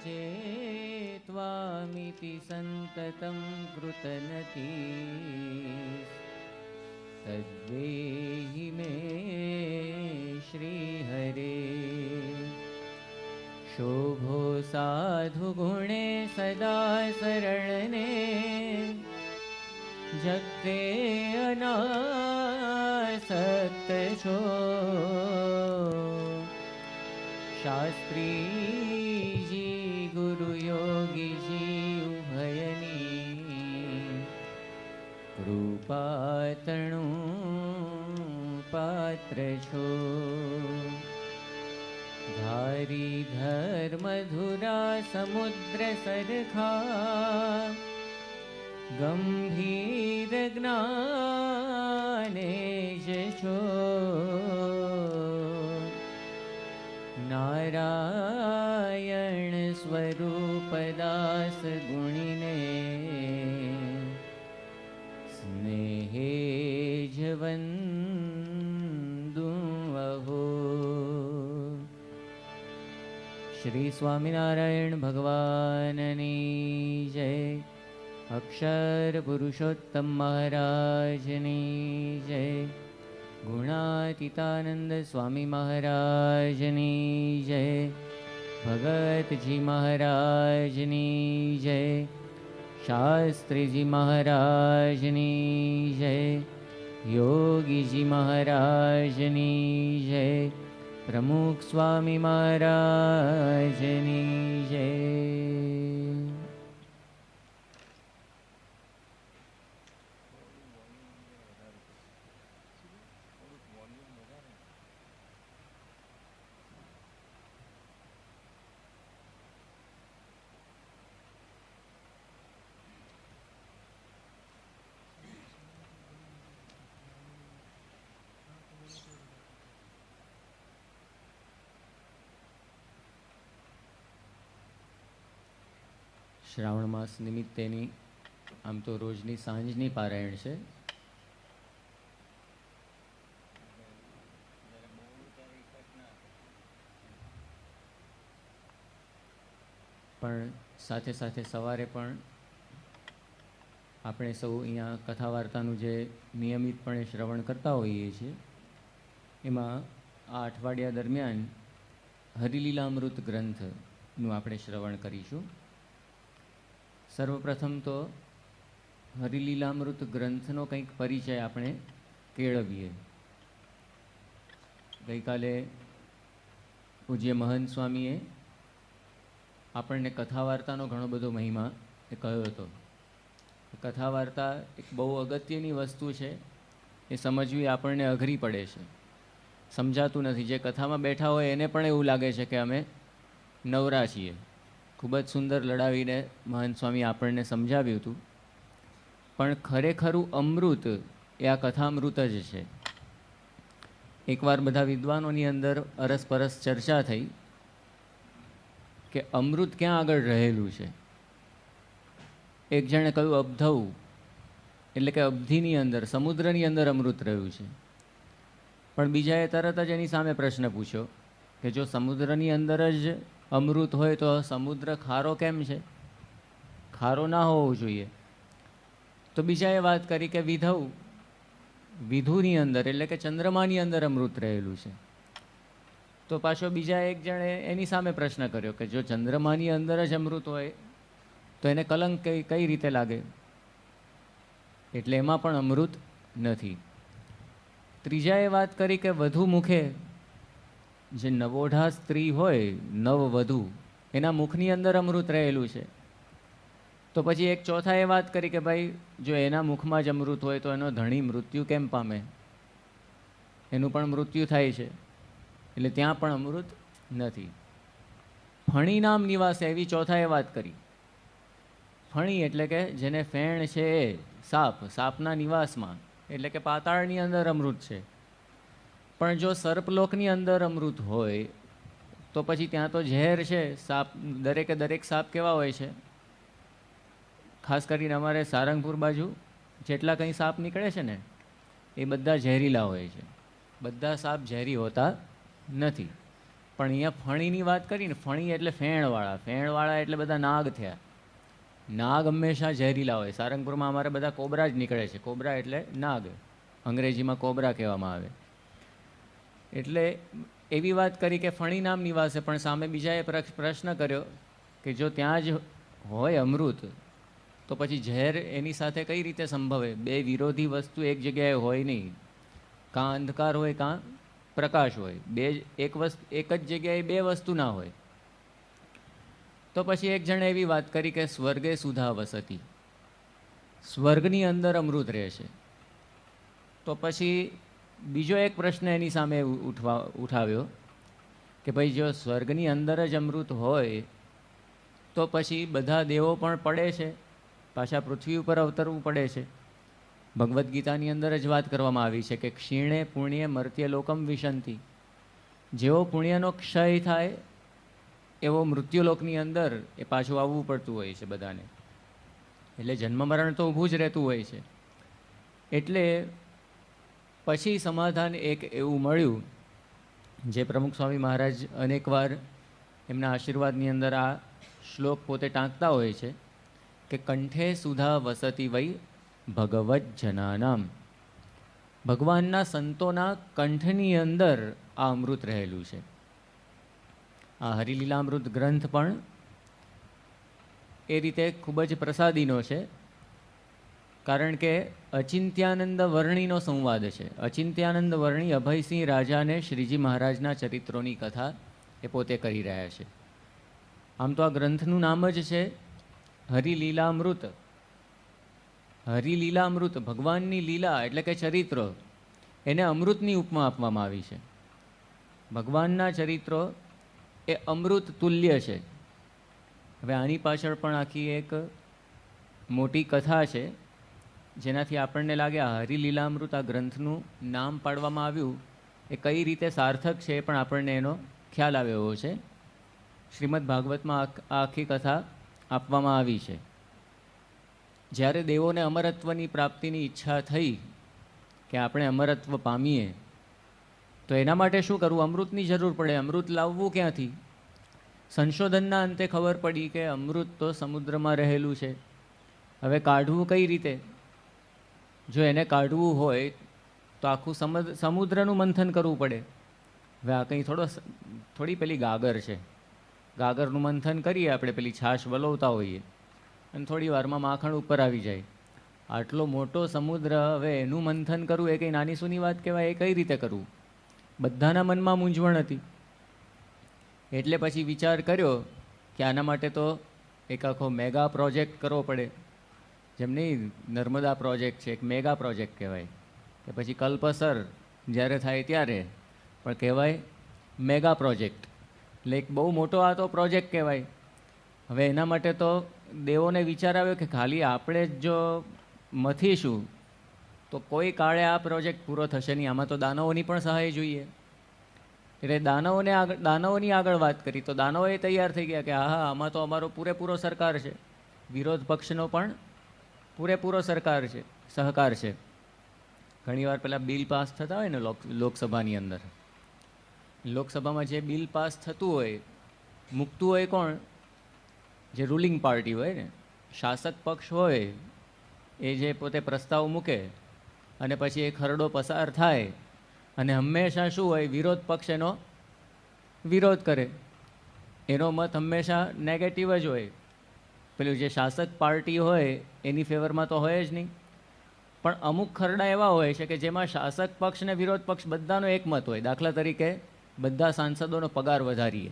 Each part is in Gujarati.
चेत्त्वामिति सन्ततं कृतनती तद्देहि मे श्रीहरे। शोभो साधुगुणे सदा शरणने जगते अनासक्त छो। शास्त्री जी गुरु योगी जी उभयनी कृपातणु पात्र छो। धारी धर्म धुरा समुद्र सरखा गंभीर ज्ञाने छो। नारायण स्वरूप दास गुणिने स्नेहे जवंदु अहो। श्री स्वामिनारायण भगवाननी जय। अक्षर पुरुषोत्तम महाराजनी जय। गुणातीतानंद स्वामी महाराजनी जय। भगत जी महाराजनी जय। शास्त्री जी महाराजनी जय। योगी जी महाराजनी जय। प्रमुख स्वामी महाराजनी जय। શ્રાવણ માસ નિમિત્તેની આમ તો રોજની સાંજની પારાયણ છે, પણ સાથે સાથે સવારે પણ આપણે સૌ અહીંયા કથા વાર્તાનું જે નિયમિતપણે શ્રવણ કરતા હોઈએ છીએ એમાં આ અઠવાડિયા દરમિયાન હરિલીલામૃત ગ્રંથનું આપણે શ્રવણ કરીશું. સર્વપ્રથમ તો હરિલીલામૃત ગ્રંથનો કંઈક પરિચય આપણે કેળવીએ. ગઈકાલે પૂજ્ય મહંત સ્વામીએ આપણને કથા વાર્તાનો ઘણો બધો મહિમા એ કહ્યો હતો. કથા વાર્તા એક બહુ અગત્યની વસ્તુ છે, એ સમજવી આપણને અઘરી પડે છે, સમજાતું નથી. જે કથામાં બેઠા હોય એને પણ એવું લાગે છે કે અમે નવરા છીએ. ખૂબ જ સુંદર લડાવીને મહંત સ્વામી આપણને સમજાવ્યું હતું, પણ ખરેખરું અમૃત એ આ કથામૃત જ છે. એકવાર બધા વિદ્વાનોની અંદર અરસપરસ ચર્ચા થઈ કે અમૃત ક્યાં આગળ રહેલું છે. એક જણે કહ્યું અબધૌ, એટલે કે અબધીની અંદર, સમુદ્રની અંદર અમૃત રહ્યું છે. પણ બીજાએ તરત જ એની સામે પ્રશ્ન પૂછ્યો કે જો સમુદ્રની અંદર જ અમૃત હોય તો સમુદ્ર ખારો કેમ છે? ખારો ના હોવો જોઈએ. તો બીજાએ વાત કરી કે વિધૌ, વિધુની અંદર એટલે કે ચંદ્રમાની અંદર અમૃત રહેલું છે. તો પાછો બીજા એક જણે એની સામે પ્રશ્ન કર્યો કે જો ચંદ્રમાની અંદર જ અમૃત હોય તો એને કલંક કઈ રીતે લાગે? એટલે એમાં પણ અમૃત નથી. ત્રીજાએ વાત કરી કે વધુ મુખે, જે નવોઢા સ્ત્રી હોય, નવવધુ, એના મુખની અંદર અમૃત રહેલું છે. તો પછી એક ચોથાએ વાત કરી કે ભાઈ જો એના મુખમાં જ અમૃત હોય તો એનો ધણી મૃત્યુ કેમ પામે? એનું પણ મૃત્યુ થાય છે, એટલે ત્યાં પણ અમૃત નથી. ફણી નામ નિવાસે, એવી ચોથાએ વાત કરી. ફણી એટલે કે જેને ફેણ છે એ સાપ, સાપના નિવાસમાં એટલે કે પાતાળની અંદર અમૃત છે. પણ જો સર્પલોકની અંદર અમૃત હોય તો પછી ત્યાં તો ઝેર છે. સાપ, દરેકે દરેક સાપ કેવા હોય છે? ખાસ કરીને અમારે સારંગપુર બાજુ જેટલા કંઈ સાપ નીકળે છે ને એ બધા ઝેરીલા હોય છે. બધા સાપ ઝેરી હોતા નથી. પણ અહીંયા ફણીની વાત કરીને, ફણી એટલે ફેણવાળા. ફેણવાળા એટલે બધા નાગ થયા. નાગ હંમેશા ઝેરીલા હોય. સારંગપુરમાં અમારે બધા કોબરા જ નીકળે છે. કોબરા એટલે નાગ, અંગ્રેજીમાં કોબરા કહેવામાં આવે. એટલે એવી વાત કરી કે ફણી નામ નિવાસે, પણ સામે બીજાએ પ્રશ્ન કર્યો કે જો ત્યાં જ હોય અમૃત તો પછી ઝેર એની સાથે કઈ રીતે સંભવે? બે વિરોધી વસ્તુ એક જગ્યાએ હોય નહીં. કાં અંધકાર હોય કાં પ્રકાશ હોય. એક જ જગ્યાએ બે વસ્તુ ના હોય. તો પછી એક જણે એવી વાત કરી કે સ્વર્ગે સુધા વસતી, સ્વર્ગની અંદર અમૃત રહેશે. તો પછી બીજો એક પ્રશ્ન એની સામે ઉઠાવ્યો કે ભાઈ જો સ્વર્ગની અંદર જ અમૃત હોય તો પછી બધા દેવો પણ પડે છે, પાછા પૃથ્વી ઉપર અવતરવું પડે છે. ભગવદ્ ગીતાની અંદર જ વાત કરવામાં આવી છે કે ક્ષીણે પુણ્ય મર્ત્ય લોકમ વિશંતિ. જેવો પુણ્યનો ક્ષય થાય એવો મૃત્યુલોકની અંદર એ પાછું આવવું પડતું હોય છે બધાને. એટલે જન્મ મરણ તો ઊભું જ રહેતું હોય છે. એટલે પછી સમાધાન એક એવું મળ્યું જે પ્રમુખ સ્વામી મહારાજ અનેકવાર એમના આશીર્વાદની અંદર આ શ્લોક પોતે ટાંકતા હોય છે કે કંઠે સુધા વસતી વૈ ભગવત જનાનામ. ભગવાનના સંતોના કંઠની અંદર આ અમૃત રહેલું છે. આ હરિલીલામૃત ગ્રંથ પણ એ રીતે ખૂબ જ પ્રસાદીનો છે, કારણ કે અચિંત્યાનંદ વર્ણીનો સંવાદ છે. અચિંત્યાનંદ વર્ણી અભયસિંહ રાજાને શ્રીજી મહારાજના ચરિત્રોની કથા એ પોતે કરી રહ્યા છે. આમ તો આ ગ્રંથનું નામ જ છે હરિલીલામૃત. હરિલીલામૃત, ભગવાનની લીલા એટલે કે ચરિત્રો, એને અમૃતની ઉપમા આપવામાં આવી છે. ભગવાનના ચરિત્રો એ અમૃત તુલ્ય છે. હવે આની પાછળ પણ આખી એક મોટી કથા છે, જેનાથી આપણને લાગે આ હરિલીલામૃત આ ગ્રંથનું નામ પાડવામાં આવ્યું એ કઈ રીતે સાર્થક છે એ પણ આપણને એનો ખ્યાલ આવે એવો છે. શ્રીમદ ભાગવતમાં આ આખી કથા આપવામાં આવી છે. જ્યારે દેવોને અમરત્વની પ્રાપ્તિની ઈચ્છા થઈ કે આપણે અમરત્વ પામીએ તો એના માટે શું કરવું? અમૃતની જરૂર પડે. અમૃત લાવવું ક્યાંથી? સંશોધનના અંતે ખબર પડી કે અમૃત તો સમુદ્રમાં રહેલું છે. હવે કાઢવું કઈ રીતે? જો એને કાઢવું હોય તો આખું સમુદ્રનું મંથન કરવું પડે. હવે આ કંઈ થોડી પેલી ગાગર છે. ગાગરનું મંથન કરીએ આપણે, પેલી છાશ વલોવતા હોઈએ અને થોડી વારમાં માખણ ઉપર આવી જાય. આટલો મોટો સમુદ્ર, હવે એનું મંથન કરવું એ કંઈ નાની સૂની વાત કહેવાય? એ કઈ રીતે કરવું? બધાના મનમાં મૂંઝવણ હતી. એટલે પછી વિચાર કર્યો કે આના માટે તો એક આખો મેગા પ્રોજેક્ટ કરવો પડે. જેમ નહીં નર્મદા પ્રોજેક્ટ છે, એક મેગા પ્રોજેક્ટ કહેવાય. કે પછી કલ્પસર જ્યારે થાય ત્યારે પણ કહેવાય મેગા પ્રોજેક્ટ. એટલે એક બહુ મોટો આ તો પ્રોજેક્ટ કહેવાય. હવે એના માટે તો દેવોને વિચાર આવ્યો કે ખાલી આપણે જ જો મથીશું તો કોઈ કાળે આ પ્રોજેક્ટ પૂરો થશે નહીં. આમાં તો દાનવોની પણ સહાય જોઈએ. એટલે દાનવોની આગળ વાત કરી તો દાનવોએ તૈયાર થઈ ગયા કે હા, આમાં તો અમારો પૂરેપૂરો સરકાર છે. વિરોધ પક્ષનો પણ પૂરેપૂરો સહકાર છે. ઘણીવાર પેલા બિલ પાસ થતા હોય ને લોકસભાની અંદર, લોકસભામાં જે બિલ પાસ થતું હોય, મૂકતું હોય કોણ? જે રૂલિંગ પાર્ટી હોય ને, શાસક પક્ષ હોય એ જે પોતે પ્રસ્તાવ મૂકે અને પછી એ ખરડો પસાર થાય અને હંમેશા શું હોય? વિરોધ પક્ષ એનો વિરોધ કરે. એનો મત હંમેશા નેગેટિવ જ હોય. પેલું જે શાસક પાર્ટી હોય એની ફેવરમાં તો હોય જ નહીં. પણ અમુક ખરડા એવા હોય છે કે જેમાં શાસક પક્ષ ને વિરોધ પક્ષ બધાનો એક મત હોય. દાખલા તરીકે બધા સાંસદોનો પગાર વધારીએ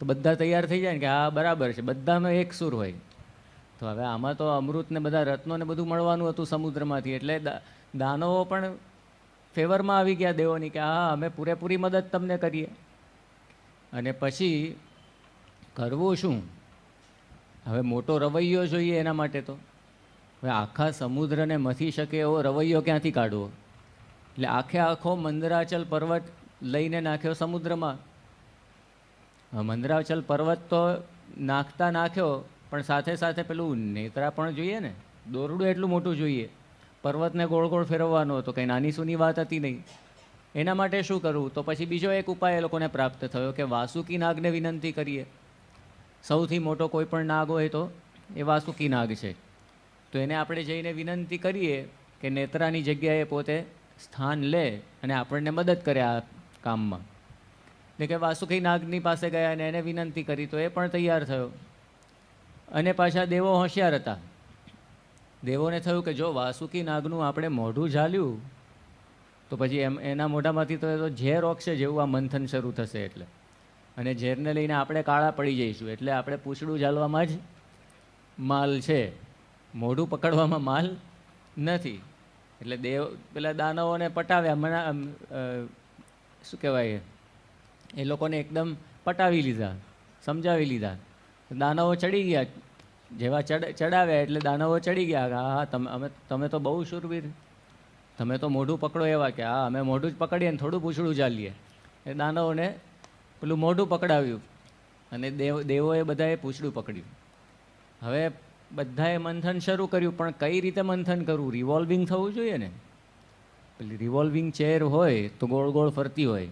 તો બધા તૈયાર થઈ જાય ને કે હા બરાબર છે, બધાનો એક સુર હોય. તો હવે આમાં તો અમૃત ને બધા રત્નો ને બધું મળવાનું હતું સમુદ્રમાંથી. એટલે દાનવો પણ ફેવરમાં આવી ગયા દેવોની કે હા, અમે પૂરેપૂરી મદદ તમને કરીએ. અને પછી કરવું શું? હવે મોટો રવૈયો જોઈએ એના માટે. તો હવે આખા સમુદ્રને મથી શકે એવો રવૈયો ક્યાંથી કાઢવો? એટલે આખો મંદરાચલ પર્વત લઈને નાખ્યો સમુદ્રમાં. મંદરાચલ પર્વત તો નાખ્યો, પણ સાથે સાથે પેલું નેત્રા પણ જોઈએ ને, દોરડું એટલું મોટું જોઈએ. પર્વતને ગોળ ગોળ ફેરવવાનો હતો, કંઈ નાની સૂની વાત હતી નહીં. એના માટે શું કરવું? તો પછી બીજો એક ઉપાય એ લોકોને પ્રાપ્ત થયો કે વાસુકી નાગને વિનંતી કરીએ. સૌથી મોટો કોઈ પણ નાગ હોય તો એ વાસુકી નાગ છે. તો એને આપણે જઈને વિનંતી કરીએ કે નેત્રાની જગ્યાએ પોતે સ્થાન લે અને આપણને મદદ કરે આ કામમાં. એટલે કે વાસુકી નાગની પાસે ગયા અને એને વિનંતી કરી તો એ પણ તૈયાર થયો. અને પાછા દેવો હોશિયાર હતા. દેવોને થયું કે જો વાસુકી નાગનું આપણે મોઢું ઝાલ્યું તો પછી એના મોઢામાંથી તો ઝેર ઓકશે જેવું આ મંથન શરૂ થશે. એટલે અને ઝેરને લઈને આપણે કાળા પડી જઈશું. એટલે આપણે પૂંછડું ઝાલવામાં જ માલ છે, મોઢું પકડવામાં માલ નથી. એટલે પેલા દાનવોને પટાવ્યા, શું કહેવાય, એ લોકોને એકદમ પટાવી લીધા, સમજાવી લીધા. દાનવો ચડી ગયા. જેવા ચડાવ્યા એટલે દાનવો ચડી ગયા. હા, તમે તો બહુ શૂરવીર, તમે તો મોઢું પકડો એવા કે હા અમે મોઢું જ પકડીએ ને થોડું પૂંછડું ચાલીએ. એ દાનવોને પેલું મોઢું પકડાવ્યું અને દેવોએ બધાએ પૂંછડું પકડ્યું. હવે બધાએ મંથન શરૂ કર્યું, પણ કઈ રીતે મંથન કરવું? રિવોલ્વિંગ થવું જોઈએ ને. પેલી રિવોલ્વિંગ ચેર હોય તો ગોળ ગોળ ફરતી હોય.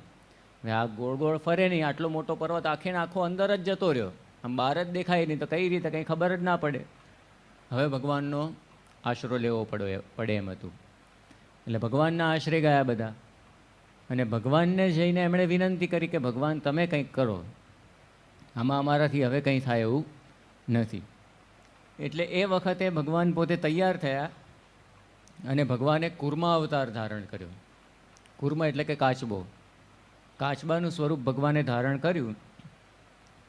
હવે આ ગોળ ગોળ ફરે નહીં. આટલો મોટો પર્વત આખે ને આખો અંદર જ જતો રહ્યો, આમ બહાર જ દેખાય નહીં. તો કઈ રીતે કંઈ ખબર જ ના પડે. હવે ભગવાનનો આશરો લેવો પડે એમ હતું. એટલે ભગવાનના આશરે ગયા બધા અને ભગવાનને જઈને એમણે વિનંતી કરી કે ભગવાન તમે કંઈક કરો, આમાં અમારાથી હવે કંઈ થાય એવું નથી. એટલે એ વખતે ભગવાન પોતે તૈયાર થયા અને ભગવાને કુર્મા અવતાર ધારણ કર્યો. કુર્મા એટલે કે કાચબો. કાચબાનું સ્વરૂપ ભગવાને ધારણ કર્યું.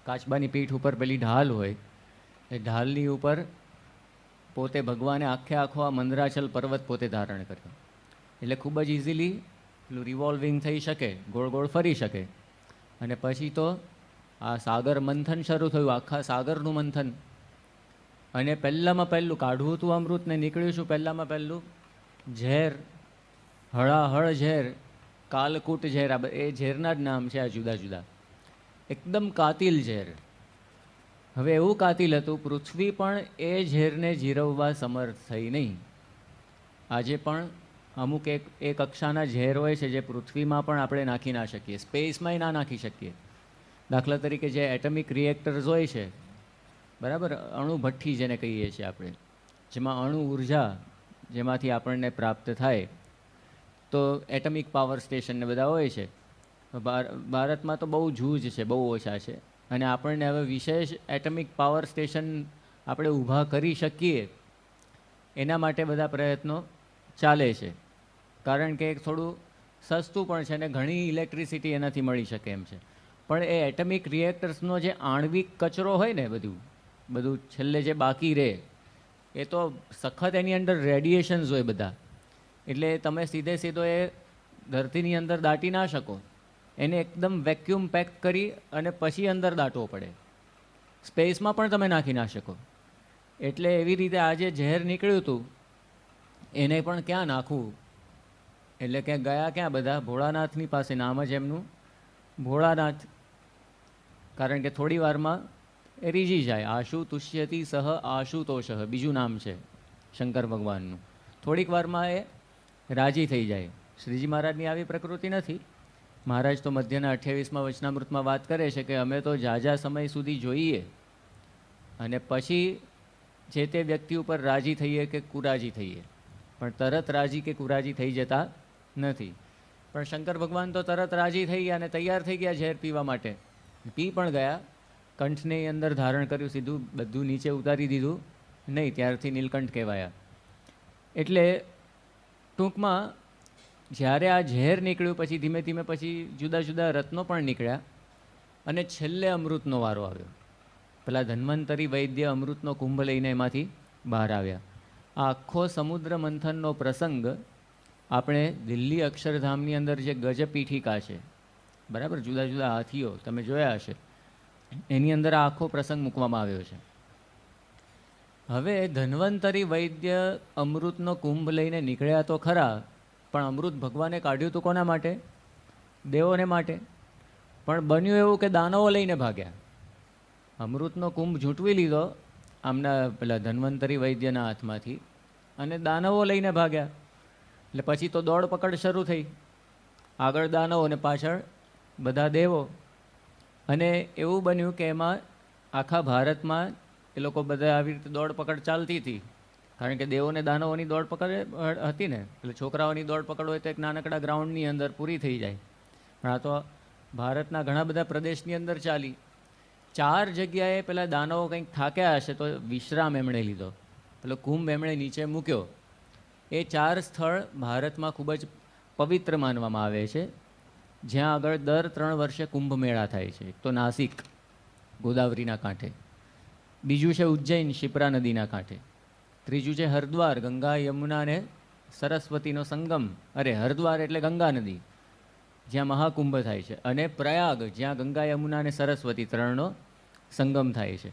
કાચબાની પીઠ ઉપર પેલી ઢાલ હોય, એ ઢાલની ઉપર પોતે ભગવાને આખો આ મંદરાચલ પર્વત પોતે ધારણ કર્યો. એટલે ખૂબ જ ઇઝીલી પેલું રિવોલ્વિંગ થઈ શકે, ગોળ ગોળ ફરી શકે. અને પછી તો આ સાગર મંથન શરૂ થયું, આખા સાગરનું મંથન. અને પહેલાંમાં પહેલું કાઢવું હતું અમૃત ને નીકળ્યું છું પહેલાંમાં પહેલું ઝેર, હળાહળ ઝેર, કાલકૂટ ઝેર. એ ઝેરના જ નામ છે આ જુદા જુદા. એકદમ કાતિલ ઝેર. હવે એવું કાતિલ હતું, પૃથ્વી પણ એ ઝેરને જીરવવા સમર્થ થઈ નહીં. આજે પણ અમુક એક કક્ષાના ઝેર હોય છે જે પૃથ્વીમાં પણ આપણે નાખી ના શકીએ, સ્પેસમાંય ના નાખી શકીએ. દાખલા તરીકે જે એટમિક રિએક્ટર્સ હોય છે, બરાબર, અણુ ભઠ્ઠી જેને કહીએ છીએ આપણે, જેમાં અણુ ઉર્જા જેમાંથી આપણને પ્રાપ્ત થાય, તો એટમિક પાવર સ્ટેશન ને બધા હોય છે. ભારતમાં તો બહુ જૂજ છે, બહુ ઓછા છે. અને આપણને હવે વિશેષ એટમિક પાવર સ્ટેશન આપણે ઊભા કરી શકીએ એના માટે બધા પ્રયત્નો ચાલે છે. કારણ કે થોડું સસ્તું પણ છે અને ઘણી ઇલેક્ટ્રિસિટી એનાથી મળી શકે એમ છે. પણ એ એટમિક રિએક્ટર્સનો જે આણ્વિક કચરો હોય ને, બધું છેલ્લે જે બાકી રહે, એ તો સખત એની અંદર રેડિયેશન્સ હોય બધા. એટલે તમે સીધો એ ધરતીની અંદર દાટી ના શકો. એને એકદમ વેક્યુમ પેક કરી અને પછી અંદર દાટવો પડે. સ્પેસમાં પણ તમે નાખી ના શકો. એટલે એવી રીતે આ જે ઝેર નીકળ્યું હતું એને પણ ક્યાં નાખવું? એટલે કે ગયા ક્યાં બધા? ભોળાનાથની પાસે. નામ જ એમનું ભોળાનાથ. કારણ કે થોડી વારમાં એ રીઝી જાય. આશુ તુષ્યતિ સહ આશુતોષ, બીજું નામ છે શંકર ભગવાનનું. થોડીક વારમાં એ રાજી થઈ જાય. શ્રીજી મહારાજની આવી પ્રકૃતિ નથી. મહારાજ તો મધ્યના 28મા વચનામૃતમાં વાત કરે છે કે અમે તો ઝાઝા સમય સુધી જોઈએ અને પછી જે તે વ્યક્તિ ઉપર રાજી થઈએ કે કુરાજી થઈએ, પણ તરત રાજી કે કુરાજી થઈ જતા નથી. પણ શંકર ભગવાન તો તરત રાજી થઈ ગયા અને તૈયાર થઈ ગયા ઝેર પીવા માટે. પી પણ ગયા. કંઠને અંદર ધારણ કર્યું, સીધું બધું નીચે ઉતારી દીધું નહીં. ત્યારથી નીલકંઠ કહેવાયા. એટલે ટૂંકમાં જ્યારે આ ઝેર નીકળ્યું પછી ધીમે ધીમે પછી જુદા જુદા રત્નો પણ નીકળ્યા અને છેલ્લે અમૃતનો વારો આવ્યો. પેલા ધન્વંતરી વૈદ્ય અમૃતનો કુંભ લઈને એમાંથી બહાર આવ્યા. આ આખો સમુદ્ર મંથનનો પ્રસંગ આપણે દિલ્હી અક્ષરધામની અંદર જે ગજપીઠિકા છે, બરાબર, જુદા જુદા હાથીઓ તમે જોયા હશે, એની અંદર આ આખો પ્રસંગ મૂકવામાં આવ્યો છે. હવે ધન્વંતરી વૈદ્ય અમૃતનો કુંભ લઈને નીકળ્યા તો ખરા, પણ અમૃત ભગવાને કાઢ્યું હતું કોના માટે? દેવોને માટે. પણ બન્યું એવું કે દાનવો લઈને ભાગ્યા. અમૃતનો કુંભ ઝૂંટવી લીધો આમના પેલા ધન્વંતરી વૈદ્યના હાથમાંથી અને દાનવો લઈને ભાગ્યા. એટલે પછી તો દોડ પકડ શરૂ થઈ. આગળ દાનવો અને પાછળ બધા દેવો. અને એવું બન્યું કે એમાં આખા ભારતમાં એ લોકો બધા આવી રીતે દોડ પકડ ચાલતી હતી, કારણ કે દેવોને દાનવોની દોડ પકડ હતી ને, એટલે છોકરાઓની દોડ પકડ હોય તો એક નાનકડા ગ્રાઉન્ડની અંદર પૂરી થઈ જાય. પણ આ તો ભારતના ઘણા બધા પ્રદેશની અંદર ચાલી. 4 જગ્યાએ પેલા દાનવો કંઈક થાક્યા હશે તો વિશ્રામ એમણે લીધો, પેલો કુંભ એમણે નીચે મૂક્યો. એ 4 સ્થળ ભારતમાં ખૂબ જ પવિત્ર માનવામાં આવે છે, જ્યાં આગળ દર 3 વર્ષે કુંભ મેળા થાય છે. એક તો નાસિક ગોદાવરીના કાંઠે, બીજું છે ઉજ્જૈન શિપ્રા નદીના કાંઠે, ત્રીજું છે હરિદ્વાર ગંગા યમુના અને સરસ્વતીનો સંગમ, હરિદ્વાર એટલે ગંગા નદી જ્યાં મહાકુંભ થાય છે, અને પ્રયાગ જ્યાં ગંગા યમુના અને સરસ્વતી 3નો સંગમ થાય છે.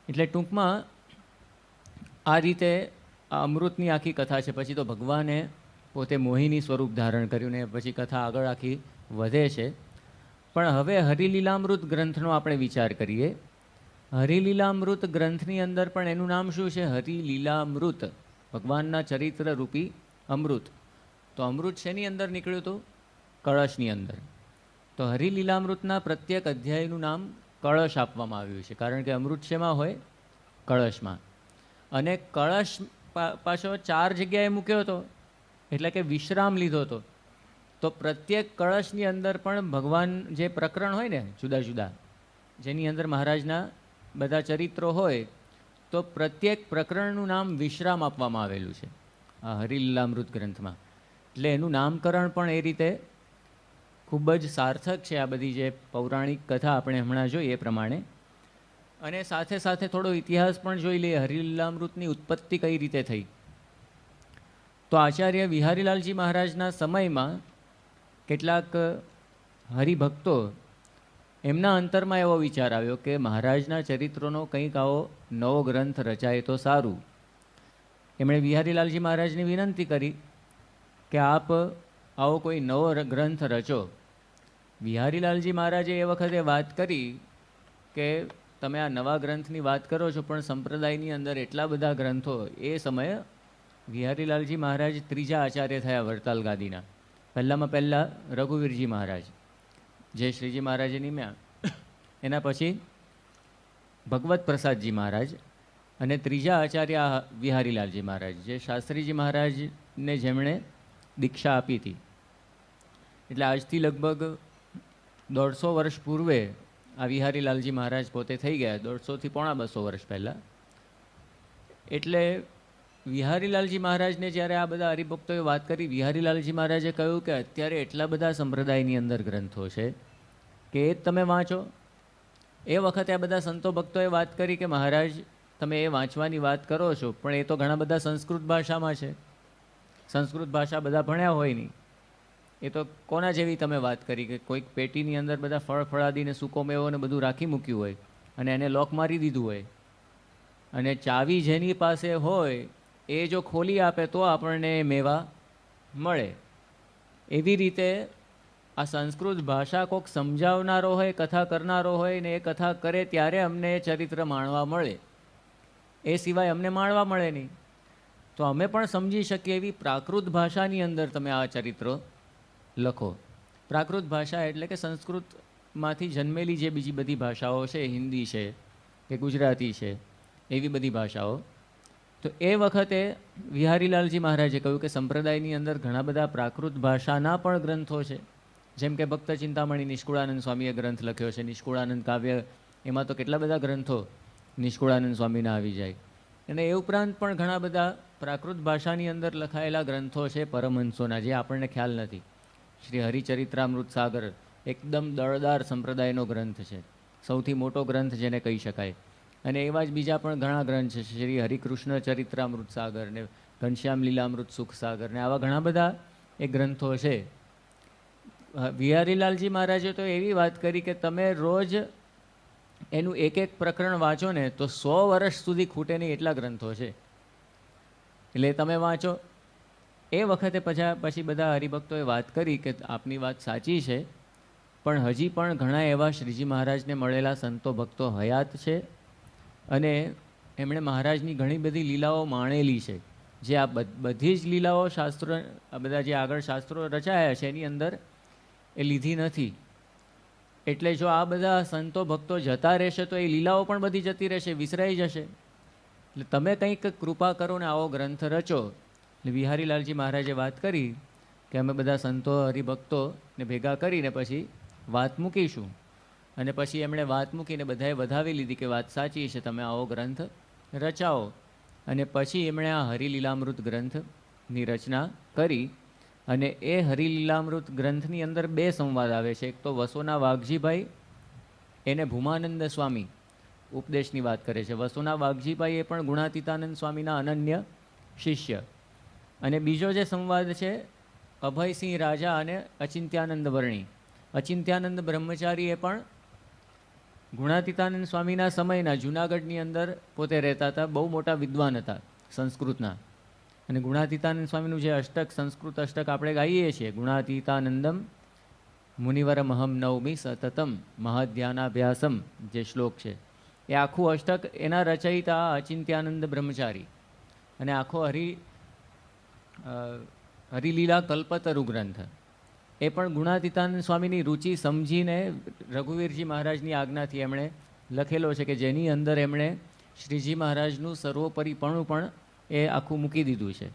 એટલે ટૂંકમાં આ રીતે આ અમૃતની આખી કથા છે. પછી તો ભગવાને પોતે મોહિની સ્વરૂપ ધારણ કર્યું ને પછી કથા આગળ આખી વધે છે. પણ હવે હરિલીલામૃત ગ્રંથનો આપણે વિચાર કરીએ. હરિલીલામૃત ગ્રંથની અંદર પણ એનું નામ શું છે? હરિલીલામૃત, ભગવાનના ચરિત્ર રૂપી અમૃત. તો અમૃત શેની અંદર નીકળ્યું હતું? કળશની અંદર. તો હરિલીલામૃતના પ્રત્યેક અધ્યાયનું નામ કળશ આપવામાં આવ્યું છે, કારણ કે અમૃત શેમાં હોય? કળશમાં. અને કળશ પાછો 4 જગ્યાએ મૂક્યો હતો, એટલે કે વિશ્રામ લીધો હતો. તો પ્રત્યેક કળશની અંદર પણ ભગવાન જે પ્રકરણ હોય ને જુદા જુદા, જેની અંદર મહારાજના બધા ચરિત્રો હોય, તો પ્રત્યેક પ્રકરણનું નામ વિશ્રામ આપવામાં આવેલું છે આ હરિલીલામૃત ગ્રંથમાં. એટલે એનું નામકરણ પણ એ રીતે ખૂબ જ સાર્થક છે, આ બધી જે પૌરાણિક કથા આપણે હમણાં જોઈએ એ પ્રમાણે. અને સાથે સાથે થોડો ઇતિહાસ પણ જોઈ લઈએ, હરિલીલામૃતની ઉત્પત્તિ કઈ રીતે થઈ. તો આચાર્ય વિહારીલાલજી મહારાજના સમયમાં કેટલાક હરિભક્તો, એમના અંતરમાં એવો વિચાર આવ્યો કે મહારાજના ચરિત્રોનો કંઈક આવો નવો ગ્રંથ રચાય તો સારું. એમણે વિહારીલાલજી મહારાજને વિનંતી કરી કે આપ આવો કોઈ નવો ગ્રંથ રચો. વિહારીલાલજી મહારાજે એ વખતે વાત કરી કે તમે આ નવા ગ્રંથની વાત કરો છો, પણ સંપ્રદાયની અંદર એટલા બધા ગ્રંથો. એ સમયે વિહારીલાલજી મહારાજ 3જા આચાર્ય થયા વડતાલ ગાદીના. પહેલાં રઘુવીરજી મહારાજ, જે શ્રીજી મહારાજે નિમ્યા. એના પછી ભગવત પ્રસાદજી મહારાજ, અને 3જા આચાર્ય વિહારીલાલજી મહારાજ, જે શાસ્ત્રીજી મહારાજને જેમણે દીક્ષા આપી હતી. એટલે આજથી લગભગ 150 વર્ષ પૂર્વે આ વિહારીલાલજી મહારાજ પોતે થઈ ગયા, 150 થી પોણા 200 વર્ષ પહેલાં. એટલે વિહારીલાલજી મહારાજને જ્યારે આ બધા હરિભક્તોએ વાત કરી, વિહારીલાલજી મહારાજે કહ્યું કે અત્યારે એટલા બધા સંપ્રદાયની અંદર ગ્રંથો છે કે એ જ તમે વાંચો. એ વખતે આ બધા સંતો ભક્તોએ વાત કરી કે મહારાજ તમે એ વાંચવાની વાત કરો છો, પણ એ તો ઘણા બધા સંસ્કૃત ભાષામાં છે. સંસ્કૃત ભાષા બધા ભણ્યા હોય નહીં. એ તો કોના જેવી તમે વાત કરી કે કોઈક પેટીની અંદર બધા ફળ ફળાદીને સૂકો મેવો ને બધું રાખી મૂક્યું હોય અને એને લોક મારી દીધું હોય, અને ચાવી જેની પાસે હોય એ જો ખોલી આપે તો આપણને મેવા મળે. એવી રીતે આ સંસ્કૃત ભાષા કોઈક સમજાવનારો હોય, કથા કરનારો હોય ને એ કથા કરે ત્યારે અમને એ ચરિત્ર માણવા મળે, એ સિવાય અમને માણવા મળે નહીં. તો અમે પણ સમજી શકીએ એવી પ્રાકૃત ભાષાની અંદર તમે આ ચરિત્રો લખો. પ્રાકૃત ભાષા એટલે કે સંસ્કૃતમાંથી જન્મેલી જે બીજી બધી ભાષાઓ છે, હિન્દી છે કે ગુજરાતી છે, એવી બધી ભાષાઓ. તો એ વખતે વિહારીલાલજી મહારાજે કહ્યું કે સંપ્રદાયની અંદર ઘણા બધા પ્રાકૃત ભાષાના પણ ગ્રંથો છે. જેમ કે ભક્ત ચિંતામણી નિષ્કુળાનંદ સ્વામીએ ગ્રંથ લખ્યો છે, નિષ્કુળાનંદ કાવ્ય, એમાં તો કેટલા બધા ગ્રંથો નિષ્કુળાનંદ સ્વામીના આવી જાય. અને એ ઉપરાંત પણ ઘણા બધા પ્રાકૃત ભાષાની અંદર લખાયેલા ગ્રંથો છે પરમહંસોના, જે આપણને ખ્યાલ નથી. શ્રી હરિચરિત્રામૃત સાગર એકદમ દળદાર સંપ્રદાયનો ગ્રંથ છે, સૌથી મોટો ગ્રંથ જેને કહી શકાય. અને એવા જ બીજા પણ ઘણા ગ્રંથ છે, શ્રી હરિકૃષ્ણ ચરિત્રામૃત સાગર ને ઘનશ્યામ લીલામૃત સુખ સાગર ને આવા ઘણા બધા એ ગ્રંથો છે. વિહારીલાલજી મહારાજે તો એવી વાત કરી કે તમે રોજ એનું એક એક પ્રકરણ વાંચો ને તો 100 વર્ષ સુધી ખૂટે નહીં એટલા ગ્રંથો છે. એટલે તમે વાંચો. એ વખતે પછી બધા હરિભક્તોએ વાત કરી કે આપની વાત સાચી છે, પણ હજી પણ ઘણા એવા શ્રીજી મહારાજને મળેલા સંતો ભક્તો હયાત છે, અને એમણે મહારાજની ઘણી બધી લીલાઓ માણેલી છે. જે આ બધી જ લીલાઓ શાસ્ત્રો, આ બધા જે આગળ શાસ્ત્રો રચાયા છે એની અંદર એ લીધી નથી. એટલે જો આ બધા સંતો ભક્તો જતા રહેશે તો એ લીલાઓ પણ બધી જતી રહેશે, વિસરાઈ જશે. એટલે તમે કંઈક કૃપા કરો ને આવો ગ્રંથ રચો. એટલે વિહારીલાલજી મહારાજે વાત કરી કે અમે બધા સંતો હરિભક્તોને ભેગા કરીને પછી વાત મૂકીશું. અને પછી એમણે વાત મૂકીને બધાએ વધાવી લીધી કે વાત સાચી છે, તમે આવો ગ્રંથ રચાવો. અને પછી એમણે આ હરિલીલામૃત ગ્રંથની રચના કરી. અને એ હરિલીલામૃત ગ્રંથની અંદર 2 સંવાદ આવે છે. એક તો વસોના વાઘજીભાઈ એને ભૂમાનંદ સ્વામી ઉપદેશની વાત કરે છે. વસોના વાઘજીભાઈ એ પણ ગુણાતીતાનંદ સ્વામીના અનન્ય શિષ્ય. અને બીજો જે સંવાદ છે અભયસિંહ રાજા અને અચિંત્યાનંદ વર્ણી. અચિંત્યાનંદ બ્રહ્મચારી એ પણ ગુણાતીતાનંદ સ્વામીના સમયના જૂનાગઢની અંદર પોતે રહેતા હતા, બહુ મોટા વિદ્વાન હતા સંસ્કૃતના. અને ગુણાતીતાનંદ સ્વામીનું જે અષ્ટક, સંસ્કૃત અષ્ટક આપણે ગાઈએ છીએ, ગુણાતીતાનંદમ મુનિવરમહમ નવમી સતતમ મહાધ્યાનાભ્યાસમ, જે શ્લોક છે એ આખું અષ્ટક એના રચયિતા અચિંત્યાનંદ બ્રહ્મચારી. અને આખો હરિલીલા કલ્પતરુ ગ્રંથ એ પણ ગુણાતીતાનંદ સ્વામીની રુચિ સમજીને રઘુવીરજી મહારાજની આજ્ઞાથી એમણે લખેલો છે, કે જેની અંદર એમણે શ્રીજી મહારાજનું સર્વોપરીપણું પણ એ આખું મૂકી દીધું છે.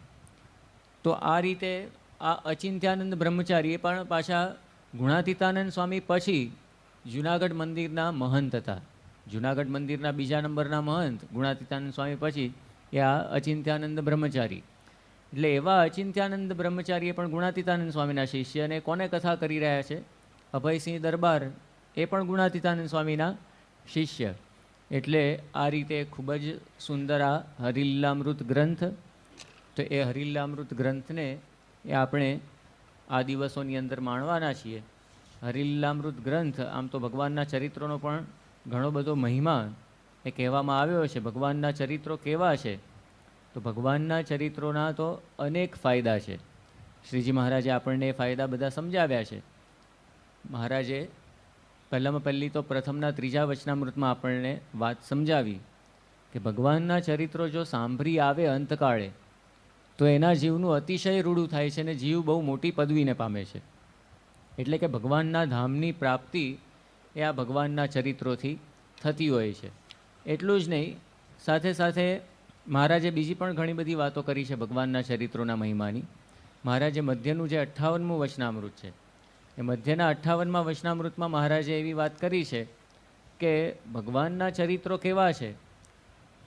તો આ રીતે આ અચિંત્યાનંદ બ્રહ્મચારી એ પણ પાછા ગુણાતીતાનંદ સ્વામી પછી જૂનાગઢ મંદિરના મહંત હતા. જૂનાગઢ મંદિરના બીજા નંબરના મહંત ગુણાતીતાનંદ સ્વામી પછી એ આ અચિંત્યાનંદ બ્રહ્મચારી. એટલે એવા અચિંત્યાનંદ બ્રહ્મચારીએ પણ ગુણાતીતાનંદ સ્વામીના શિષ્ય. અને કોને કથા કરી રહ્યા છે? અભયસિંહ દરબાર, એ પણ ગુણાતીતાનંદ સ્વામીના શિષ્ય. એટલે આ રીતે ખૂબ જ સુંદર આ હરિલીલામૃત ગ્રંથ. તો એ હરિલીલામૃત ગ્રંથને એ આપણે આ દિવસોની અંદર માણવાના છીએ. હરિલીલામૃત ગ્રંથ આમ તો ભગવાનના ચરિત્રોનો પણ ઘણો બધો મહિમા એ કહેવામાં આવ્યો છે. ભગવાનના ચરિત્રો કેવા છે? તો ભગવાનના ચરિત્રોના તો અનેક ફાયદા છે. શ્રીજી મહારાજે આપણને એ ફાયદા બધા સમજાવ્યા છે. મહારાજે પહેલામાં પહેલી તો પ્રથમના 3જા વચનામૃતમાં આપણને વાત સમજાવી કે ભગવાનના ચરિત્રો જો સાંભળી આવે અંતકાળે તો એના જીવનું અતિશય રૂડું થાય છે અને જીવ બહુ મોટી પદવીને પામે છે. એટલે કે ભગવાનના ધામની પ્રાપ્તિ એ આ ભગવાનના ચરિત્રોથી થતી હોય છે. એટલું જ નહીં, સાથે સાથે મહારાજે બીજી પણ ઘણી બધી વાતો કરી છે ભગવાનના ચરિત્રોના મહિમાની. મહારાજે મધ્યનું જે 58મું વચનામૃત છે એ મધ્યના 58મા વચનામૃતમાં મહારાજે એવી વાત કરી છે કે ભગવાનના ચરિત્રો કેવા છે?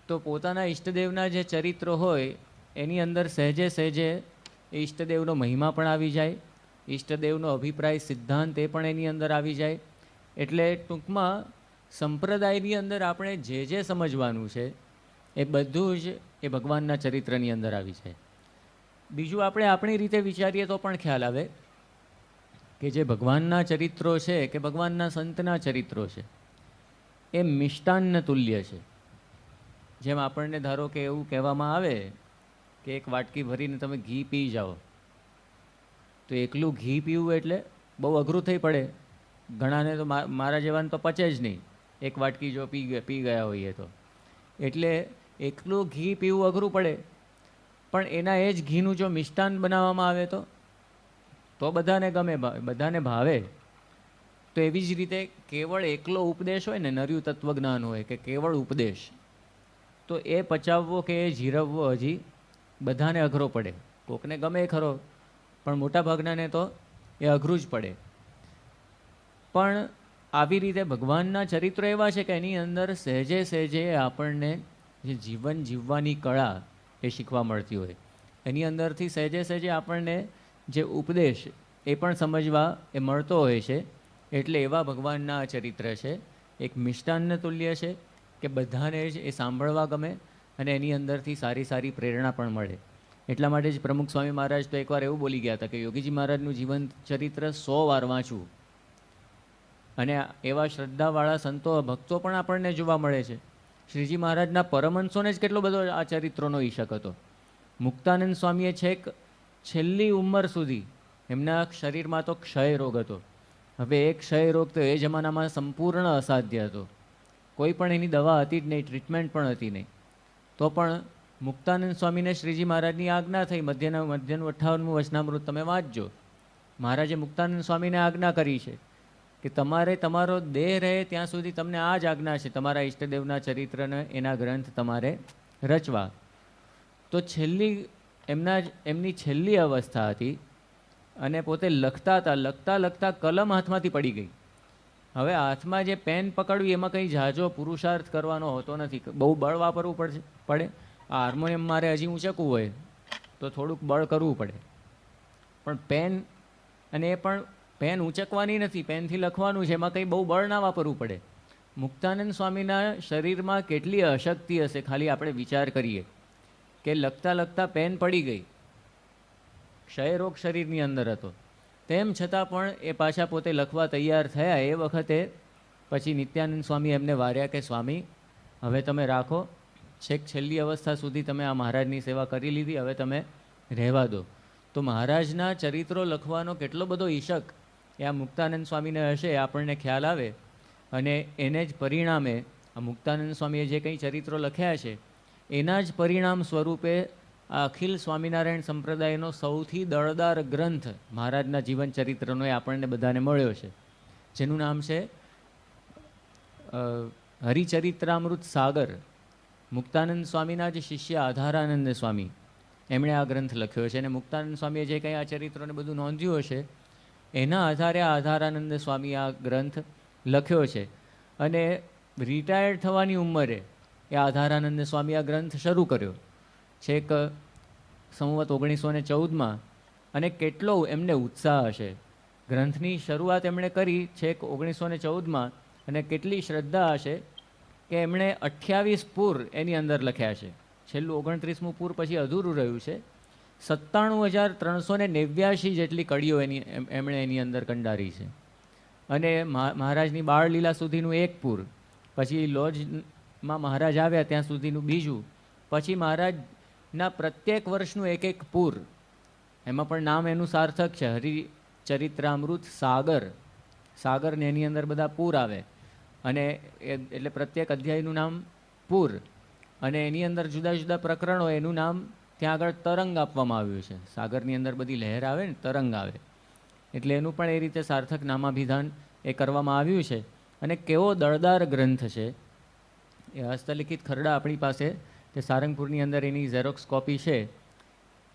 તો પોતાના ઈષ્ટદેવના જે ચરિત્રો હોય એની અંદર સહેજે સહેજે એ ઈષ્ટદેવનો મહિમા પણ આવી જાય, ઈષ્ટદેવનો અભિપ્રાય સિદ્ધાંત એ પણ એની અંદર આવી જાય. એટલે ટૂંકમાં સંપ્રદાયની અંદર આપણે જે જે સમજવાનું છે એ બધું જ એ ભગવાનના ચરિત્રની અંદર આવી જાય. બીજું આપણે આપણી રીતે વિચારીએ તો પણ ખ્યાલ આવે કે જે ભગવાનના ચરિત્રો છે કે ભગવાનના સંતના ચરિત્રો છે એ મિષ્ટાન્ન તુલ્ય છે. જેમ આપણને ધારો કે એવું કહેવામાં આવે કે એક વાટકી ભરીને તમે ઘી પી જાઓ, તો એકલું ઘી પીવું એટલે બહુ અઘરું થઈ પડે. ઘણાને તો મારા જેવાને તો પચે જ નહીં એક વાટકી જો પી ગયા હોઈએ તો. એટલે એકલું ઘી પીવું અઘરું પડે. પણ એના એ જ ઘીનું જો મિષ્ટાન બનાવવામાં આવે તો બધાને ગમે, બધાને ભાવે. તો એવી જ રીતે કેવળ એકલો ઉપદેશ હોય ને, નર્યું તત્વજ્ઞાન હોય કે કેવળ ઉપદેશ, તો એ પચાવવો કે એ જીરવવો હજી બધાને અઘરો પડે. કોકને ગમે ખરો, પણ મોટા ભાગનાને તો એ અઘરું જ પડે. પણ આવી રીતે ભગવાનના ચરિત્રો એવા છે કે એની અંદર સહેજે સહેજે આપણને જે જીવન જીવવાની કળા એ શીખવા મળતી હોય. એની અંદરથી સહેજે સહેજે આપણને જે ઉપદેશ એ પણ સમજવા એ મળતો હોય છે. એટલે એવા ભગવાનના ચરિત્ર છે. એક મિષ્ટાન્ન તુલ્ય છે કે બધાને જ એ સાંભળવા ગમે અને એની અંદરથી સારી સારી પ્રેરણા પણ મળે. એટલા માટે જ પ્રમુખ સ્વામી મહારાજ તો એકવાર એવું બોલી ગયા હતા કે યોગીજી મહારાજનું જીવન ચરિત્ર 100 વાર વાંચવું. અને એવા શ્રદ્ધાવાળા સંતો ભક્તો પણ આપણને જોવા મળે છે. શ્રીજી મહારાજના પરમહંસોને જ કેટલો બધો આ ચરિત્રોનો ઈશક હતો. મુક્તાનંદ સ્વામીએ છેક છેલ્લી ઉંમર સુધી એમના શરીરમાં તો ક્ષય રોગ હતો. હવે એ ક્ષય રોગ તો એ જમાનામાં સંપૂર્ણ અસાધ્ય હતો. કોઈ પણ એની દવા હતી જ નહીં, ટ્રીટમેન્ટ પણ હતી નહીં. તો પણ મુક્તાનંદ સ્વામીને શ્રીજી મહારાજની આજ્ઞા થઈ, મધ્યનું 58મું વચનામૃત તમે વાંચજો મહારાજે મુક્તાનંદ સ્વામીને આજ્ઞા કરી છે કે તમારે તમારો દેહ રહે ત્યાં સુધી તમને આ જ આજ્ઞા છે, તમારા ઈષ્ટદેવના ચરિત્રને એના ગ્રંથ તમારે રચવા. તો એમની છેલ્લી અવસ્થા હતી અને પોતે લખતા હતા. લખતા લખતા કલમ હાથમાંથી પડી ગઈ. હવે હાથમાં જે પેન પકડવી એમાં કંઈ ઝાઝો પુરુષાર્થ કરવાનો હોતો નથી, બહુ બળ વાપરવું પડે. આ હાર્મોનિયમ મારે હજી ઊંચકવું હોય તો થોડુંક બળ કરવું પડે, પણ પેન, અને એ પણ પેન ઊંચકવાની નથી, પેનથી લખવાનું છે, એમાં કંઈ બહુ બળ ના વાપરવું પડે. મુક્તાનંદ સ્વામીના શરીરમાં કેટલી અશક્તિ હશે, ખાલી આપણે વિચાર કરીએ કે લખતા લખતા પેન પડી ગઈ, ક્ષયરોગ શરીરની અંદર હતો, તેમ છતાં પણ એ પાછા પોતે લખવા તૈયાર થયા. એ વખતે પછી નિત્યાનંદ સ્વામી એમને વાર્યા કે સ્વામી, હવે તમે રાખો, છેક છેલ્લી અવસ્થા સુધી તમે આ મહારાજની સેવા કરી લીધી, હવે તમે રહેવા દો. તો મહારાજના ચરિત્રો લખવાનો કેટલો બધો ઈશક એ આ મુક્તાનંદ સ્વામીને હશે, આપણને ખ્યાલ આવે. અને એને જ પરિણામે આ મુક્તાનંદ સ્વામીએ જે કંઈ ચરિત્રો લખ્યા છે એના જ પરિણામ સ્વરૂપે આ અખિલ સ્વામિનારાયણ સંપ્રદાયનો સૌથી દળદાર ગ્રંથ મહારાજના જીવન ચરિત્રનો એ આપણને બધાને મળ્યો છે, જેનું નામ છે હરિચરિત્રામૃત સાગર. મુક્તાનંદ સ્વામીના જે શિષ્ય આધારાનંદ સ્વામી, એમણે આ ગ્રંથ લખ્યો છે. અને મુક્તાનંદ સ્વામીએ જે કંઈ આ ચરિત્રોને બધું નોંધ્યું હશે એના આધારે આધારાનંદ સ્વામી આ ગ્રંથ લખ્યો છે. અને રિટાયર્ડ થવાની ઉંમરે એ આધારાનંદ સ્વામી આ ગ્રંથ શરૂ કર્યો છેક સંવત 1914માં. અને કેટલો એમને ઉત્સાહ હશે, ગ્રંથની શરૂઆત એમણે કરી છેક 1914માં, અને કેટલી શ્રદ્ધા હશે કે એમણે 28 પૂર એની અંદર લખ્યા છે. છેલ્લું 29મું પૂર પછી અધૂરું રહ્યું છે. 97,389 જેટલી કડીઓ એમણે એની અંદર કંડારી છે. અને મહારાજની બાળલીલા સુધીનું એક પૂર, પછી લોજમાં મહારાજ આવ્યા ત્યાં સુધીનું બીજું, પછી મહારાજના પ્રત્યેક વર્ષનું એક પૂર, એમાં પણ નામ એનું સાર્થક છે, હરિચરિત્રામૃત સાગર. સાગરને એની અંદર બધા પૂર આવે, અને એટલે પ્રત્યેક અધ્યાયનું નામ પૂર, અને એની અંદર જુદા જુદા પ્રકરણો, એનું નામ ત્યાં આગળ તરંગ આપવામાં આવ્યું છે. સાગરની અંદર બધી લહેર આવે ને, તરંગ આવે, એટલે એનું પણ એ રીતે સાર્થક નામાભિધાન એ કરવામાં આવ્યું છે. અને કેવો દળદાર ગ્રંથ છે. એ હસ્તલિખિત ખરડા આપણી પાસે તે સારંગપુરની અંદર એની ઝેરોક્સ કોપી છે.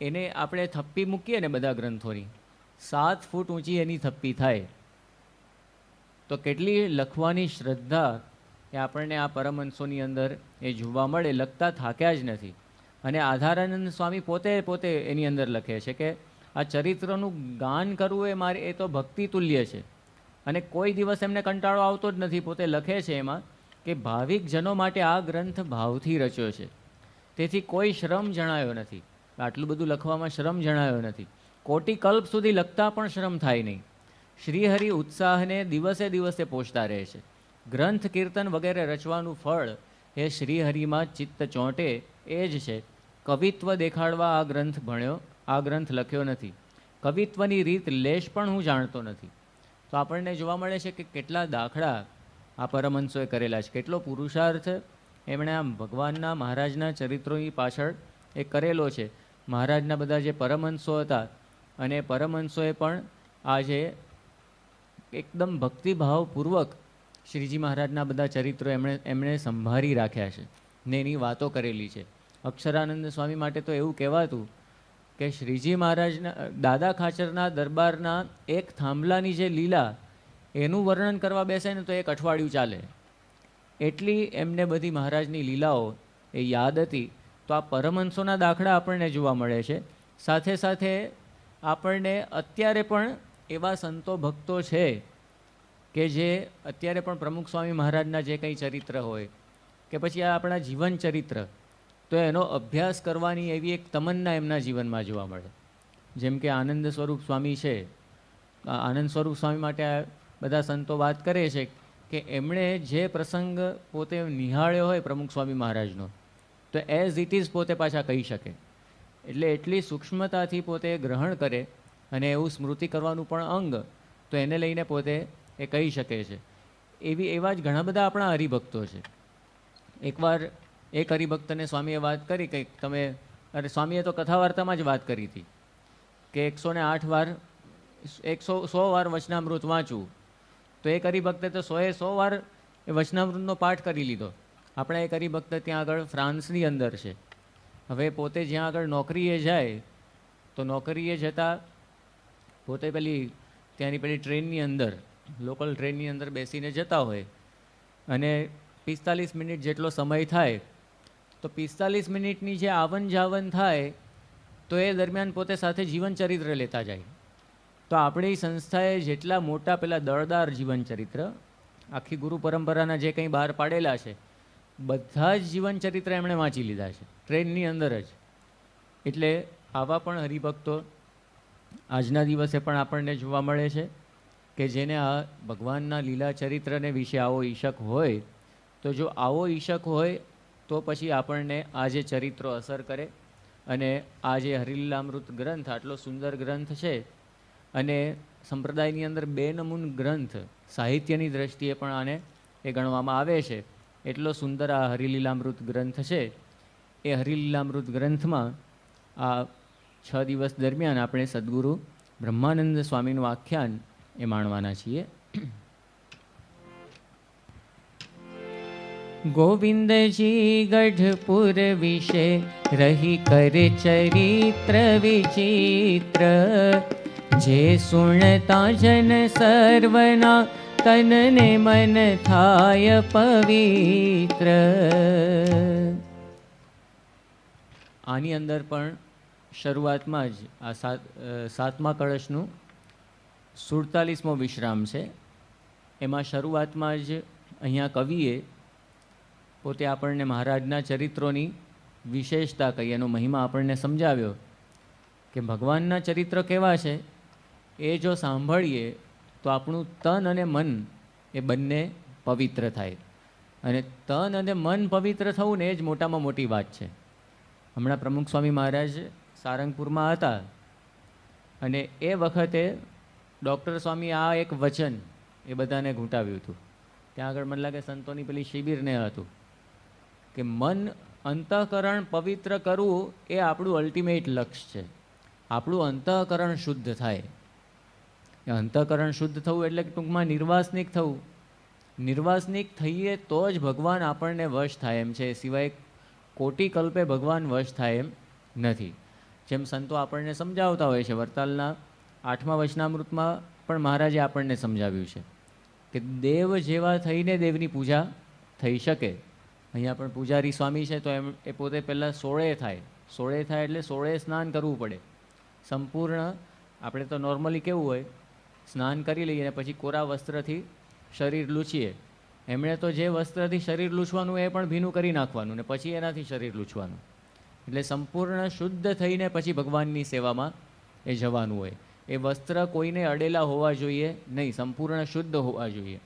એને આપણે થપ્પી મૂકીએ ને બધા ગ્રંથોની, 7 ફૂટ ઊંચી એની થપ્પી થાય. તો કેટલી લખવાની શ્રદ્ધા એ આપણને આ પરમહંસોની અંદર એ જોવા મળે. લખતા થાક્યા જ નથી. અને આધારાનંદ સ્વામી પોતે એની અંદર લખે છે કે આ ચરિત્રનું ગાન કરવું એ તો ભક્તિ તુલ્ય છે. અને કોઈ દિવસ એમને કંટાળો આવતો જ નથી. પોતે લખે છે એમાં કે ભાવિક જનો માટે આ ગ્રંથ ભાવથી રચ્યો છે, તેથી કોઈ શ્રમ જણાયો નથી. આટલું બધું લખવામાં શ્રમ જણાયો નથી. કોટી કલ્પ સુધી લખતા પણ શ્રમ થાય નહીં. શ્રીહરિ ઉત્સાહને દિવસે દિવસે પોષતા રહે છે. ગ્રંથ કીર્તન વગેરે રચવાનું ફળ એ શ્રીહરિમાં ચિત્ત ચોંટે એ જ છે. કવિત્વ દેખાડવા આ ગ્રંથ ભણ્યો, આ ગ્રંથ લખ્યો નથી. કવિત્વની રીત લેશ પણ હું જાણતો નથી. તો આપણને જોવા મળે છે કે કેટલા દાખલા આ પરમહંસોએ કરેલા છે, કેટલો પુરુષાર્થ એમણે આ ભગવાનના મહારાજના ચરિત્રોની પાછળ એ કરેલો છે. મહારાજના બધા જે પરમહંસો હતા, અને પરમહંસોએ પણ આજે એકદમ ભક્તિભાવપૂર્વક શ્રીજી મહારાજના બધા ચરિત્રો એમણે સંભાળી રાખ્યા છે ને એની વાતો કરેલી છે. અક્ષરાનંદ સ્વામી માટે તો એવું કહેવાતું કે શ્રીજી મહારાજના દાદા ખાચરના દરબારના એક થાંભલાની જે લીલા, એનું વર્ણન કરવા બેસે ને તો એક અઠવાડિયું ચાલે, એટલી એમને બધી મહારાજની લીલાઓ એ યાદ હતી. તો આ પરમહંસોના દાખલા આપણને જોવા મળે છે. સાથે સાથે આપણને અત્યારે પણ એવા સંતો ભક્તો છે કે જે અત્યારે પણ પ્રમુખ સ્વામી મહારાજના જે કંઈ ચરિત્ર હોય કે પછી આ આપણા જીવન ચરિત્ર, તો એનો અભ્યાસ કરવાની એવી એક તમન્ના એમના જીવનમાં જોવા મળે. જેમ કે આનંદ સ્વરૂપ સ્વામી છે. આનંદ સ્વરૂપ સ્વામી માટે આ બધા સંતો વાત કરે છે કે એમણે જે પ્રસંગ પોતે નિહાળ્યો હોય પ્રમુખ સ્વામી મહારાજનો, તો એઝ ઇટ ઇઝ પોતે પાછા કહી શકે. એટલે એટલી સૂક્ષ્મતાથી પોતે ગ્રહણ કરે, અને એવું સ્મૃતિ કરવાનું પણ અંગ, તો એને લઈને પોતે એ કહી શકે છે. એવા જ ઘણા બધા આપણા હરિભક્તો છે. એકવાર એક હરિભક્તને સ્વામીએ વાત કરી કે સ્વામીએ તો કથા વાર્તામાં જ વાત કરી હતી કે 108 વાર 100 વાર વચનામૃત વાંચવું, તો એ હરિભક્તે તો 100 વાર એ વચનામૃતનો પાઠ કરી લીધો. આપણા એક હરિભક્ત ત્યાં આગળ ફ્રાન્સની અંદર છે. હવે પોતે જ્યાં આગળ નોકરીએ જાય તો નોકરીએ જતાં પોતે ત્યાંની પેલી ટ્રેનની અંદર, લોકલ ટ્રેનની અંદર બેસીને જતા હોય અને 45 મિનિટ જેટલો સમય થાય, તો 45 મિનિટની જે આવન જાવન થાય તો એ દરમિયાન પોતે સાથે જીવનચરિત્ર લેતા જાય. તો આપણી સંસ્થાએ જેટલા મોટા પેલા દળદાર જીવનચરિત્ર આખી ગુરુ પરંપરાના જે કંઈ બહાર પાડેલા છે, બધા જ જીવનચરિત્ર એમણે વાંચી લીધા છે ટ્રેનની અંદર જ. એટલે આવા પણ હરિભક્તો આજના દિવસે પણ આપણને જોવા મળે છે કે જેને આ ભગવાનના લીલા ચરિત્રને વિશે આવો ઈશક હોય, તો જો આવો ઈશક હોય તો પછી આપણને આ જે ચરિત્રો અસર કરે. અને આ જે હરિલીલામૃત ગ્રંથ આટલો સુંદર ગ્રંથ છે અને સંપ્રદાયની અંદર 2 નમૂન ગ્રંથ સાહિત્યની દ્રષ્ટિએ પણ આને એ ગણવામાં આવે છે. એટલો સુંદર આ હરિલીલામૃત ગ્રંથ છે. એ હરિલીલામૃત ગ્રંથમાં આ 6 દિવસ દરમિયાન આપણે સદગુરુ બ્રહ્માનંદ સ્વામીનું આખ્યાન એ માણવાના છીએ. ગોવિંદજી ગઢપુર વિશે રહી કર ચરિત્ર વિચિત્ર, જે સુણતા જન સર્વના તનને મન થાય પવિત્ર. આની અંદર પણ શરૂઆતમાં જ આ 7મા કળશનું 47મો વિશ્રામ છે. એમાં શરૂઆતમાં જ અહીંયા કવિએ પોતે આપણને મહારાજના ચરિત્રોની વિશેષતા કહી, એનો મહિમા આપણને સમજાવ્યો કે ભગવાનના ચરિત્ર કેવા છે એ જો સાંભળીએ તો આપણું તન અને મન એ બંને પવિત્ર થાય. અને તન અને મન પવિત્ર થવું ને એ જ મોટામાં મોટી વાત છે. હમણાં પ્રમુખ સ્વામી મહારાજ સારંગપુરમાં હતા અને એ વખતે ડૉક્ટર સ્વામી આ એક વચન એ બધાને ઘૂંટાવ્યું હતું. ત્યાં આગળ મને લાગે સંતોની પેલી શિબિરને હતું કે મન અંતઃકરણ પવિત્ર કરવું એ આપણું અલ્ટિમેટ લક્ષ્ય છે. આપણું અંતઃકરણ શુદ્ધ થાય. એ અંતઃકરણ શુદ્ધ થવું એટલે ટૂંકમાં નિર્વાસનિક થવું. નિર્વાસનિક થઈએ તો જ ભગવાન આપણને વશ થાય એમ છે, સિવાય કોટી કલ્પે ભગવાન વશ થાય એમ નથી. જેમ સંતો આપણને સમજાવતા હોય છે, વરતાલના 8મા વચનામૃતમાં પણ મહારાજે આપણને સમજાવ્યું છે કે દેવ જેવા થઈને દેવની પૂજા થઈ શકે. અહીંયા પણ પૂજારી સ્વામી છે તો એ પોતે પહેલાં 16 થાય. 16 થાય એટલે 16 સ્નાન કરવું પડે સંપૂર્ણ. આપણે તો નોર્મલી કેવું હોય, સ્નાન કરી લઈએ અને પછી કોરા વસ્ત્રથી શરીર લૂછીએ. એમણે તો જે વસ્ત્રથી શરીર લૂછવાનું એ પણ ભીનું કરી નાખવાનું ને પછી એનાથી શરીર લૂછવાનું. એટલે સંપૂર્ણ શુદ્ધ થઈને પછી ભગવાનની સેવામાં એ જવાનું હોય. એ વસ્ત્ર કોઈને અડેલા હોવા જોઈએ નહીં, સંપૂર્ણ શુદ્ધ હોવા જોઈએ.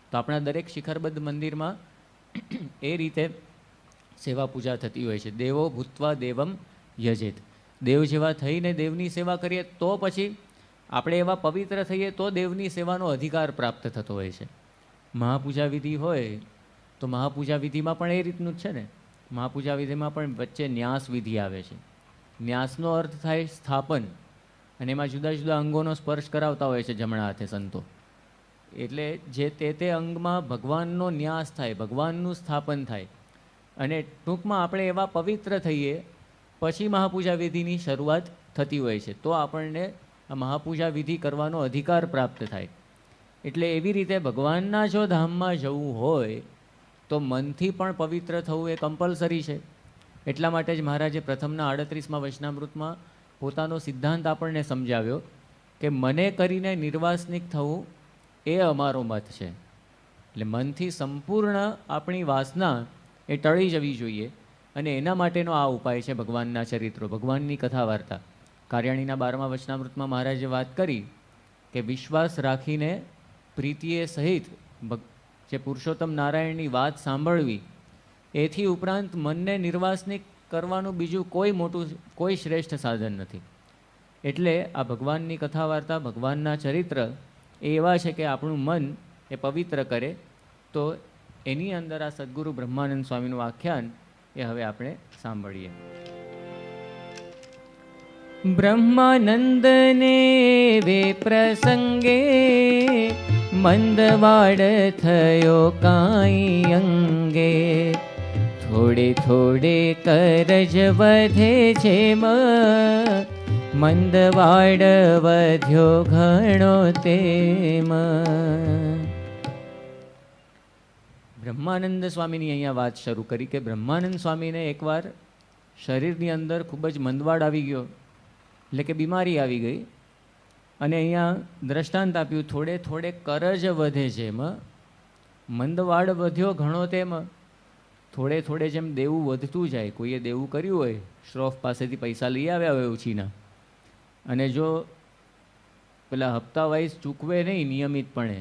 તો આપણા દરેક શિખરબદ્ધ મંદિરમાં એ રીતે સેવા પૂજા થતી હોય છે. દેવો ભૂત્વા દેવમ યજેત. દેવ જેવા થઈને દેવની સેવા કરીએ તો પછી આપણે એવા પવિત્ર થઈએ તો દેવની સેવાનો અધિકાર પ્રાપ્ત થતો હોય છે. મહાપૂજા વિધિ હોય તો મહાપૂજા વિધિમાં પણ એ રીતનું જ છે ને. મહાપૂજા વિધિમાં પણ વચ્ચે ન્યાસ વિધિ આવે છે. ન્યાસનો અર્થ થાય સ્થાપન, અને એમાં જુદા જુદા અંગોનો સ્પર્શ કરાવતા હોય છે જમણા હાથે સંતો. એટલે જે તે અંગમાં ભગવાનનો ન્યાસ થાય, ભગવાનનું સ્થાપન થાય. અને ટૂંકમાં આપણે એવા પવિત્ર થઈએ પછી મહાપૂજા વિધિની શરૂઆત થતી હોય છે. તો આપણને આ મહાપૂજા વિધિ કરવાનો અધિકાર પ્રાપ્ત થાય. એટલે એવી રીતે ભગવાનના જો ધામમાં જવું હોય તો મનથી પણ પવિત્ર થવું એ કમ્પલસરી છે. એટલા માટે જ મહારાજે પ્રથમના 38મા વચનામૃતમાં પોતાનો સિદ્ધાંત આપણને સમજાવ્યો કે મને કરીને નિર્વાસનિક થવું એ અમારો મત છે. એટલે મનથી સંપૂર્ણ આપણી વાસના એ ટળી જવી જોઈએ. અને એના માટેનો આ ઉપાય છે ભગવાનના ચરિત્રો, ભગવાનની કથા વાર્તા. કાર્યાણીના 12મા વચનામૃતમાં મહારાજે વાત કરી કે વિશ્વાસ રાખીને પ્રીતિએ સહિત જે પુરુષોત્તમ નારાયણની વાત સાંભળવી, એથી ઉપરાંત મનને નિર્વાસનિક કરવાનું બીજું કોઈ શ્રેષ્ઠ સાધન નથી. એટલે આ ભગવાનની કથા વાર્તા, ભગવાનના ચરિત્ર એ એવા છે કે આપણું મન એ પવિત્ર કરે. તો એની અંદર આ સદગુરુ બ્રહ્માનંદ સ્વામીનું આખ્યાન એ હવે આપણે સાંભળીએ. બ્રહ્માનંદને વે પ્રસંગે મંદવાડ થયો કાંઈ અંગે. થોડે થોડે કરજ વધે છે મંદવાડ વધ્યો ઘણો તેમ. બ્રહ્માનંદ સ્વામીની અહીંયા વાત શરૂ કરી કે બ્રહ્માનંદ સ્વામીને એકવાર શરીરની અંદર ખૂબ જ મંદવાડ આવી ગયો, એટલે કે બીમારી આવી ગઈ. અને અહીંયા દ્રષ્ટાંત આપ્યું, થોડે થોડે કરજ વધે છે એમાં મંદવાડ વધ્યો ઘણો તેમ. થોડે થોડે જેમ દેવું વધતું જાય, કોઈએ દેવું કર્યું હોય, શ્રોફ પાસેથી પૈસા લઈ આવ્યા હોય ઉછીના, અને જો પેલા હપ્તા વાઇઝ ચૂકવે નહીં નિયમિતપણે,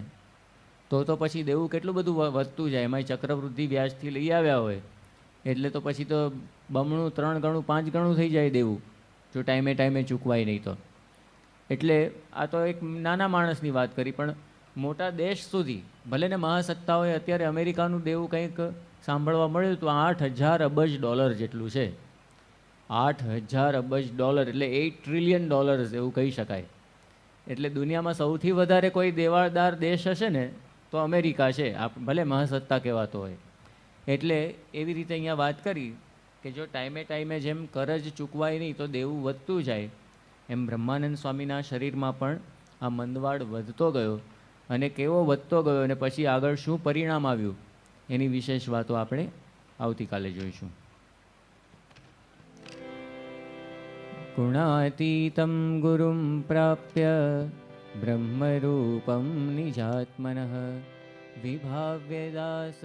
તો પછી દેવું કેટલું બધું વધતું જાય. એમાં ચક્રવૃદ્ધિ વ્યાજથી લઈ આવ્યા હોય એટલે તો પછી તો બમણું, 3 ગણું, 5 ગણું થઈ જાય દેવું, જો ટાઈમે ટાઈમે ચૂકવાય નહીં તો. એટલે આ તો એક નાના માણસની વાત કરી, પણ મોટા દેશ સુધી, ભલે ને મહાસત્તાઓએ અત્યારે અમેરિકાનું દેવું કંઈક સાંભળવા મળ્યું તો $8,000 અબજ જેટલું છે. $8,000 અબજ એટલે $8 ટ્રિલિયન એવું કહી શકાય. એટલે દુનિયામાં સૌથી વધારે કોઈ દેવાદાર દેશ હશે ને તો અમેરિકા છે, ભલે મહાસત્તા કહેવાતો હોય. એટલે એવી રીતે અહીંયા વાત કરી કે જો ટાઈમે ટાઈમે જેમ કરજ ચૂકવાય નહીં તો દેવું વધતું જાય, એમ બ્રહ્માનંદ સ્વામીના શરીરમાં પણ આ મંદવાડ વધતો ગયો. અને કેવો વધતો ગયો અને પછી આગળ શું પરિણામ આવ્યું એની વિશેષ વાતો આપણે આવતીકાલે જોઈશું. ગુણાતીતમ ગુરુમ પ્રાપ્ય બ્રહ્મરૂપમ નિજાત્મનઃ વિભાવ્ય દાસ